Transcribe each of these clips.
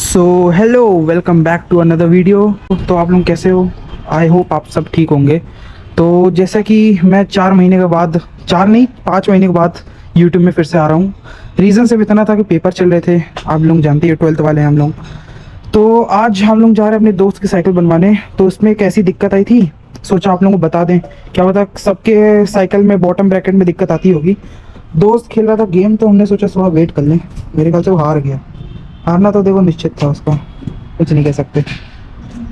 So hello, welcome back to another video. तो आप लोग कैसे हो? आई होप आप सब ठीक होंगे। तो जैसा कि मैं 4 महीने के बाद, 5 महीने के बाद यूट्यूब में फिर से आ रहा हूँ। रीज़न सिर्फ इतना था कि पेपर चल रहे थे, आप लोग जानते हैं 12th वाले हैं हम लोग। तो आज हम लोग जा रहे हैं अपने दोस्त की साइकिल बनवाने। तो उसमें एक ऐसी दिक्कत आई थी, सोचा आप लोगों को बता दें। क्या पता सबके साइकिल में बॉटम ब्रैकेट में दिक्कत आती होगी। दोस्त खेल रहा था गेम, तो हमने सोचा थोड़ा वेट कर लें। मेरे ख्याल से वो हार गया। हारना तो देखो निश्चित था उसका, कुछ नहीं कह सकते।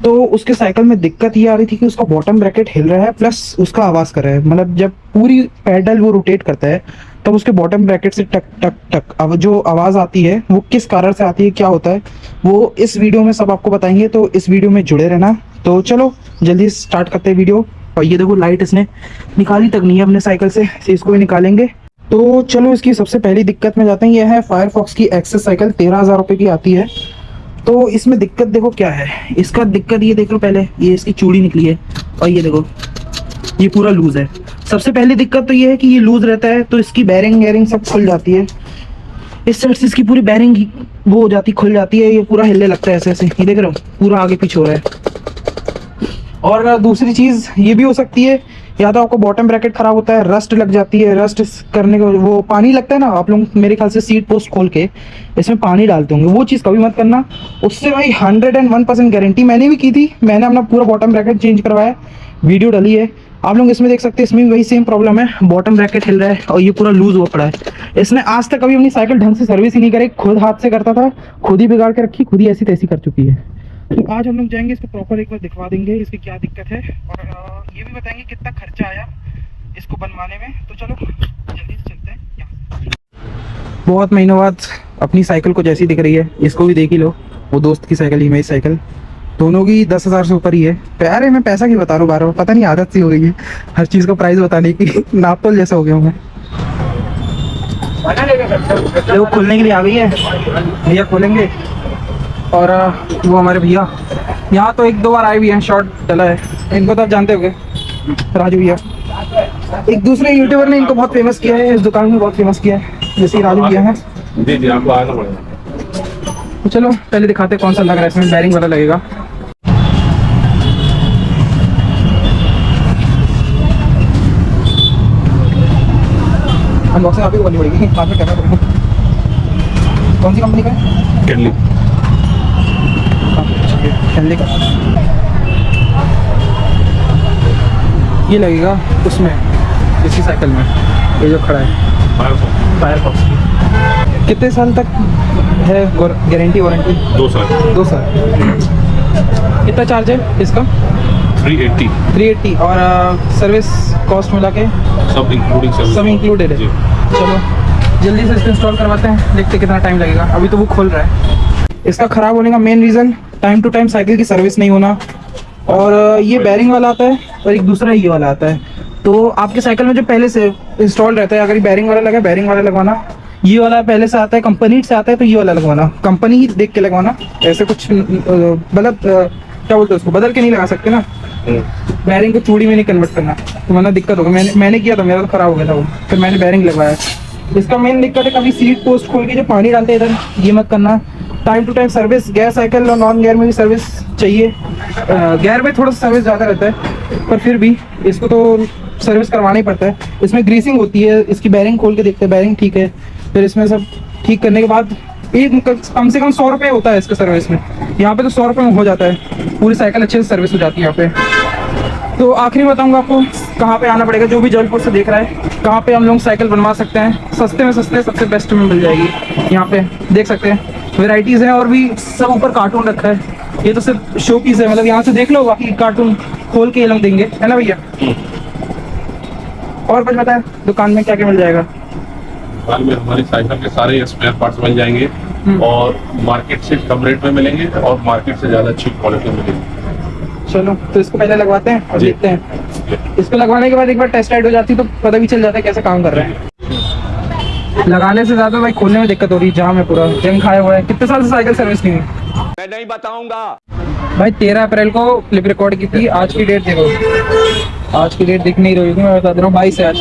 तो उसके साइकिल में दिक्कत ये आ रही थी कि उसका बॉटम ब्रैकेट हिल रहा है, प्लस उसका आवाज़ कर रहा है। मतलब जब पूरी पैडल वो रोटेट करता है तब उसके बॉटम ब्रैकेट से टक टक टक अब जो आवाज़ आती है वो किस कारण से आती है, क्या होता है, वो इस वीडियो में सब आपको बताएंगे। तो इस वीडियो में जुड़े रहना। तो चलो जल्दी स्टार्ट करते हैं वीडियो। और ये देखो लाइट इसने निकाली तक नहीं है अपने साइकिल से, इसको भी निकालेंगे। तो चलो इसकी सबसे पहली दिक्कत में जाते हैं। यह है फायरफॉक्स की एक्सेस साइकिल, 13,000 रुपये की आती है। तो इसमें दिक्कत देखो क्या है। इसका दिक्कत ये देख लो, पहले ये इसकी चूड़ी निकली है और ये देखो ये पूरा लूज है। सबसे पहली दिक्कत तो ये है कि ये लूज रहता है तो इसकी बैरिंग सब खुल जाती है। इस साइड से इसकी पूरी बैरिंग वो हो जाती, खुल जाती है। ये पूरा हिलने लगता है ऐसे ऐसे, ये देख रहे हो पूरा आगे पीछे हो रहा है। और दूसरी चीज़ ये भी हो सकती है, या तो आपको बॉटम ब्रैकेट खराब होता है, रस्ट लग जाती है। रस्ट करने को वो पानी लगता है ना, आप लोग मेरे ख्याल से सीट पोस्ट खोल के इसमें पानी डालते होंगे, वो चीज़ कभी मत करना। उससे भाई 101% गारंटी मैंने भी की थी। मैंने अपना पूरा बॉटम ब्रैकेट चेंज करवाया, वीडियो डाली है, आप लोग इसमें देख सकते हैं। इसमें भी वही सेम प्रॉब्लम है, बॉटम ब्रैकेट हिल रहा है और ये पूरा लूज हुआ पड़ा है। इसने आज तक कभी अपनी साइकिल ढंग से सर्विस ही नहीं करी, खुद हाथ से करता था, खुद ही बिगाड़ के रखी, खुद ही ऐसी तैसी कर चुकी है। तो आज हम लोग जाएंगे, इसको प्रॉपर एक बार दिखवा देंगे इसकी क्या दिक्कत है, और ये भी बताएंगे कितना खर्चा आया इसको बनवाने में। तो चलो जल्दी से चलते हैं यहाँ। बहुत महीनों बाद अपनी साइकिल को जैसी दिख रही है, इसको भी देख ही लो। वो दोस्त की साइकिल, मेरी साइकिल, दोनों की 10,000 से ऊपर ही है। अरे मैं पैसा क्यों बता रहा हूँ बार बार, पता नहीं आदत सी हो गई है हर चीज़ का प्राइस बताने की। नापतोल जैसा हो गया हूँ मैं। वो खोलने के लिए आ गई है, भैया खोलेंगे। और वो हमारे भैया यहाँ तो 1-2 बार आए भी हैं, शॉर्ट डला है इनको, तो आप जानते होंगे, राजू भैया। एक दूसरे यूट्यूबर ने इनको बहुत फेमस किया है, इस दुकान में बहुत फेमस किया है, जैसे राजू भैया है। तो चलो पहले दिखाते कौन सा लग रहा है। इसमें बैरिंग वाला लगेगा। अनबॉक्सिंग आप ही को करनी पड़ेगी, बाद में करना पड़ेगा। कौन सी कंपनी का है? कैडली। कैडली का ये लगेगा उसमें, इसी साइकिल में, ये जो खड़ा है फायरफॉक्स की। कितने साल तक है गारंटी वारंटी? 2 साल। 2 साल। कितना चार्ज है इसका? 380। और सर्विस कॉस्ट मिला के सब इंक्लूडेड है। चलो जल्दी से इसको इंस्टॉल करवाते हैं, देखते कितना टाइम लगेगा। अभी तो वो खोल रहा है। इसका ख़राब होने का main reason time to time cycle की सर्विस नहीं होना। और ये बैरिंग वाला आता है और एक दूसरा ये वाला आता है। तो आपके साइकिल में जो पहले से इंस्टॉल रहता है, अगर ये बैरिंग वाला लगा, बैरिंग वाला लगवाना। ये वाला पहले से आता है, कंपनी से आता है, तो ये वाला लगवाना, कंपनी ही देख के लगवाना। ऐसे कुछ मतलब क्या बोलते हैं उसको, बदल के नहीं लगा सकते ना। बैरिंग को चूड़ी में नहीं कन्वर्ट करना, तो वरना दिक्कत होगा। मैंने किया था, मेरा तो खराब हो गया था वो, फिर मैंने बैरिंग लगवाया। इसका मेन दिक्कत है, कभी सीट पोस्ट खोल के जो पानी डालते हैं इधर, ये मत करना। Time to time service, gear cycle और नॉन गेयर में भी सर्विस चाहिए। गेयर में थोड़ा सा सर्विस ज़्यादा रहता है, पर फिर भी इसको तो सर्विस करवाना ही पड़ता है। इसमें ग्रीसिंग होती है, इसकी बैरिंग खोल के देखते हैं, बैरिंग ठीक है। फिर इसमें सब ठीक करने के बाद एक कम से कम 100 रुपये होता है इसका सर्विस में। यहाँ पे तो 100 रुपये में हो जाता है, पूरी साइकिल अच्छे से सर्विस हो जाती है यहाँ पे। तो आखिरी बताऊंगा आपको कहाँ पे आना पड़ेगा। जो भी जबलपुर से देख रहा है, कहाँ पे हम लोग साइकिल बनवा सकते हैं, सस्ते में सस्ते, सबसे बेस्ट में मिल जाएगी। यहाँ पे देख सकते हैं वेराइटीज़ हैं, और भी सब ऊपर कार्टून रखा है। ये तो सिर्फ शो पीस है, मतलब यहाँ से देख लो, बाकी कार्टून खोल के ये लोग देंगे, है ना भैया? और कुछ बताएं दुकान में क्या क्या मिल जाएगा? दुकान में हमारी साइकिल के सारे स्पेयर पार्ट्स मिल जाएंगे और मार्केट से कम रेट में मिलेंगे और मार्केट से ज़्यादा अच्छी क्वालिटी मिलेगी। चलो तो इसको पहले लगवाते हैं और देखते हैं। इसको लगवाने के बाद एक बार टेस्ट राइड हो जाती तो पता भी चल जाता है कैसे काम कर रहे हैं। लगाने से ज्यादा भाई खोलने में दिक्कत हो रही है, जाम है, पूरा जंग खाया हुआ है। कितने साल से साइकिल सर्विस नहीं हुई? मैं नहीं बताऊंगा भाई। 13 अप्रैल को क्लिप रिकॉर्ड की थी, आज की डेट देखो, आज की डेट दिख नहीं रही है, मैं बता दे रहा हूँ 22 है आज।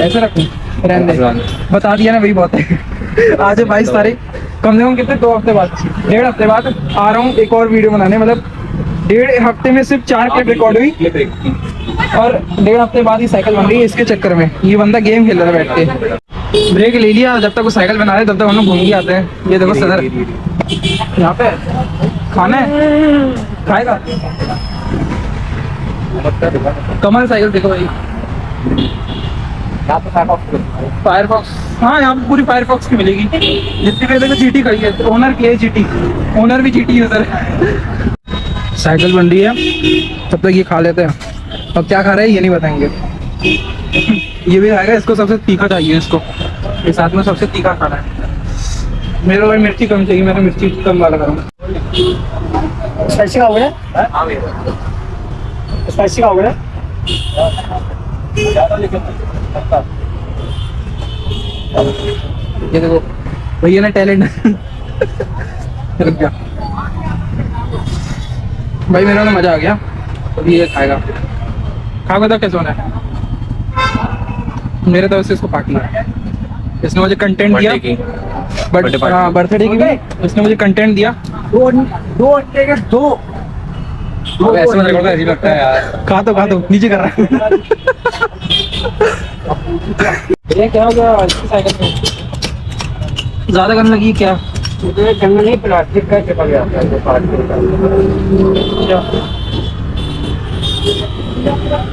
ऐसे रखूँ? रहने दे, बता दिया ना, वही बहुत है। आज है 22 तारीख। कम से कम कितने 2 हफ्ते बाद, 1.5 हफ्ते बाद आ रहा हूँ एक और वीडियो बनाने। मतलब 1.5 हफ्ते में सिर्फ 4 क्लिप रिकॉर्ड हुई और 1.5 हफ्ते बाद ही साइकिल बन रही है। इसके चक्कर में ये बंदा गेम खेल रहा है बैठ के। ब्रेक ले लिया, जब तक वो साइकिल बना रहे तब तक हम लोग घूम के आते हैं। ये देखो सदर यहाँ पे खाना है, खाएगा। कमल साइकिल देखो भाई, फायरफॉक्स। हाँ यहाँ पे पूरी फायरफॉक्स की मिलेगी। जितनी पहले तो जीटी खड़ी है, ओनर की है जीटी, ओनर भी जीटी यूजर है। साइकिल बन रही है, तब तक ये खा लेते हैं। अब क्या खा रहे हैं ये नहीं बताएंगे। ये भी खाएगा, इसको सबसे तीखा चाहिए, इसको ये साथ में सबसे तीखा खाना है। मेरे भाई मिर्ची कम चाहिए, मैं तो मिर्ची कम वाला करूँगा। स्पाइसी खाओगे? स्पाइसी खाओगे? ये देखो भैया ना टैलेंट। रुक जा भाई, मेरा तो मजा आ गया। अभी ये खाएगा, खाओगे तो कैसे होना है। मेरे तरफ से इसको पार्टी है। इसने मुझे कंटेंट दिया, बट हाँ बर्थडे की भी इसने मुझे कंटेंट दिया। 2 अंडे के 2। अब ऐसे मुझे लगता है अजीब लगता है यार। खा तो नीचे कर रहा है। ये क्या हो गया इसकी साइकिल में, ज्यादा करने लगी क्या? गंदा नहीं, प्लास्टिक का चिपक गया था जो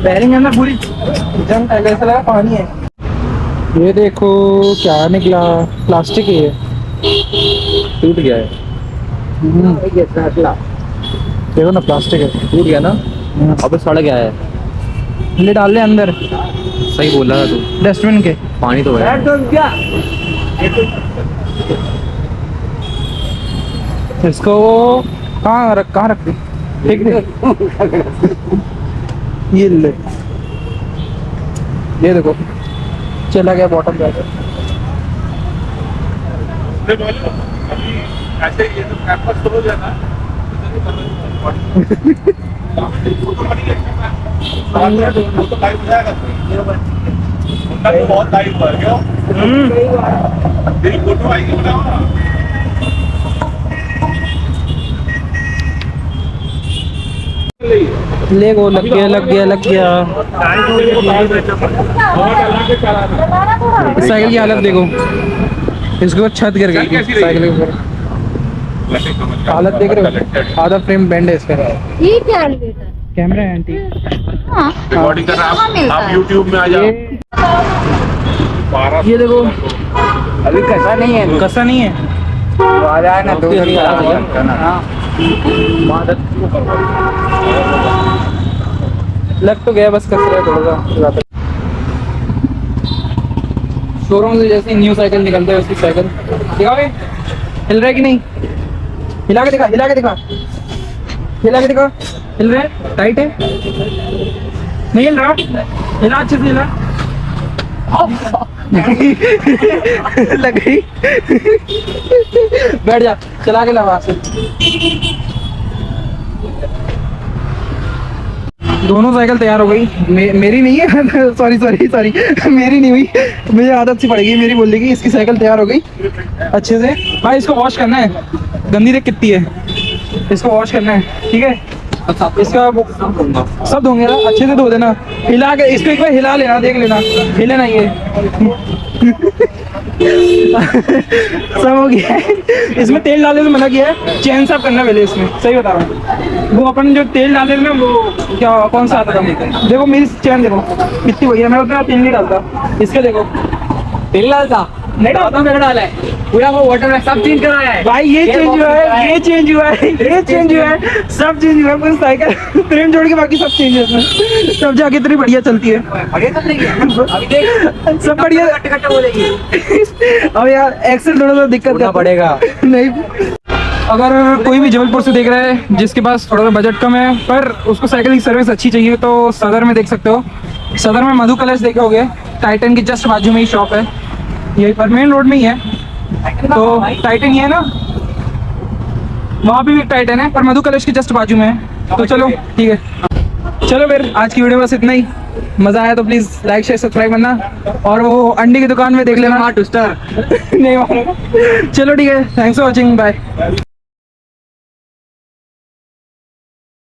बैरिंग है ना पूरी जंग, ऐसा लगा पानी है। ये देखो क्या निकला, प्लास्टिक ही है, टूट गया है। देखो ना प्लास्टिक है, टूट गया ना, अब सड़ गया है। ले डाल दे अंदर, सही बोला था तू, डस्टबिन के। पानी तो है। इसको कहाँ रख दे, ठीक दे। ये ले, ये देखो चला गया बॉटम पे। ऐसे ये तो कैंपस तो हो जाना तो लाइव हो जाएगा, उनका तो बहुत लाइव हुआ है। क्यों तेरी फोटो आएगी बनाओ ना। ले गो, लग गया। साइकिल की हालत देखो, इसके ऊपर छत गिर गई साइकिल के ऊपर। हालत देख रहे हो, आधा फ्रेम बेंड है इसका। ये क्या है बेटा? कैमरा है आंटी। हाँ, रिकॉर्डिंग कर रहा कहाँ है मिलता आप है? YouTube में आ जाओ। ये देखो अभी कैसा नहीं है, कसा नहीं है, आ जाए ना तो लग तो गया, बस कचरा है थोड़ा सा। शोरूम से जैसे न्यू साइकिल निकलते है उसकी साइकिल दिखाओ, हिल रहा है कि नहीं? हिला के दिखा, हिला के दिखा, हिल रहा है, टाइट है, नहीं हिल रहा, हिला अच्छे से हिला। लग गई। बैठ जा, चला के ला वहां से। दोनों साइकिल तैयार हो गई। मेरी नहीं है। सॉरी मेरी नहीं हुई, मुझे आदत सी पड़ेगी मेरी बोलने की। इसकी साइकिल तैयार हो गई अच्छे से। भाई इसको वॉश करना है, गंदी देख कितनी है, इसको वॉश करना है, ठीक है। इसका सब धोंगे ना, अच्छे से धो देना, हिला के इसको एक बार हिला लेना, देख लेना हिले ना ये। सब हो गया है। इसमें तेल डालने से मना किया है, चैन साफ करना पहले इसमें, सही बता रहा हूँ। वो अपन जो तेल डालते थे ना, वो क्या कौन सा आता था, देखो मेरी चैन देखो कितनी बढ़िया। मैं उतना तेल नहीं डालता, इसके देखो तेल डालता नहीं डालता, मैंने डाला है पूरा, वो वाटर में सब चेंज कराया है भाई। ये चेंज हुआ है, ये चेंज हुआ है, ये चेंज हुआ है, सब चेंज हुआ है। पूरी साइकिल फ्रेम जोड़ के बाकी सब चेंज है इसमें, सब जाके इतनी बढ़िया चलती है। बढ़िया चल रही है अभी देख, सब बढ़िया। कट हो जाएगी। अब यार एक्सेल थोड़ा सा दिक्कत करना पड़ेगा। नहीं, अगर कोई भी जबलपुर से देख रहा है जिसके पास थोड़ा सा बजट कम है पर उसको साइकिल की सर्विस अच्छी चाहिए, तो सदर में देख सकते हो। सदर में मधु कलर्स देखे होगे, टाइटन की जस्ट बाजू में ही शॉप है, यही पर मेन रोड में ही है। तो टाइटन ही है ना, वहाँ पे भी टाइटन है पर मधु कलर्स की जस्ट बाजू में है। तो चलो ठीक है, चलो फिर आज की वीडियो बस इतना ही। मजा आया तो प्लीज लाइक शेयर सब्सक्राइब करना, और वो अंडे की दुकान में देख लेना। टूस्टर नहीं मारूंगा। चलो ठीक है, थैंक्स फॉर वॉचिंग, बाय।